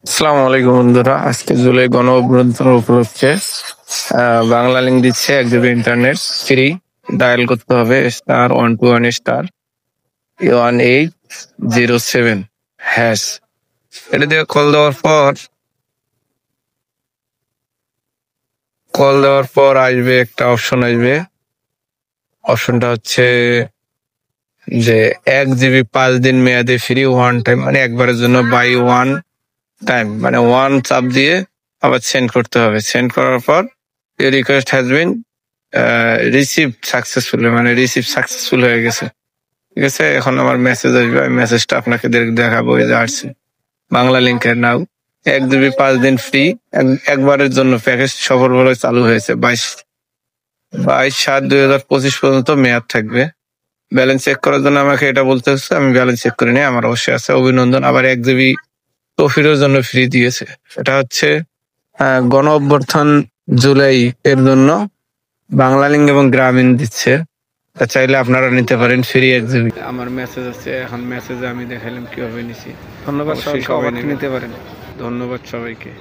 আসসালামু আলাইকুম বন্ধুরা, আজকে জুলাই গণ অভ্যুত্থান উপলক্ষে বাংলা লিঙ্ক দিচ্ছে 1 GB ইন্টারনেট ফ্রি। ডায়াল করতে হবে *121*18007#। এটা দিয়ে কল দেওয়ার পর আসবে একটা অপশন আসবে। অপশনটা হচ্ছে যে 1 GB 5 দিন মেয়াদে ফ্রি ওয়ান টাইম, মানে একবারের জন্য বাই ওয়ান টাইম, মানে ওয়ান চাপ দিয়ে আবার সেন্ড করতে হবে। সেন্ড করার পর your request has been received successfully, মানে রিসিভ সাকসেসফুল হয়ে গেছে। ঠিক আছে, এখন আমার মেসেজ আসবে, আমি মেসেজটা আপনাকে দেখাবো। এই যে আসছে বাংলা লিঙ্কের নাও 1 GB 5 দিন ফ্রি, একবারের জন্য প্যাকেজ সফলভাবে চালু হয়েছে। 22/7/2025 পর্যন্ত মেয়াদ থাকবে। ব্যালেন্স চেক করার জন্য আমাকে এটা বলতে হচ্ছে, আমি ব্যালেন্স চেক করিনি, আমার অবশ্যই আছে। অভিনন্দন। আবার 1 GB প্রফিটের জন্য ফ্রি দিয়েছে। এটা হচ্ছে গণ অভ্যুত্থান জুলাই এর জন্য বাংলা লিঙ্ক এবং গ্রামীণ দিচ্ছে। তা চাইলে আপনারা নিতে পারেন ফ্রি 1 GB। আমার মেসেজ আছে, এখন মেসেজে আমি দেখাইলাম কিভাবে নিছি। ধন্যবাদ, সবাই নিতে পারেন। ধন্যবাদ সবাইকে।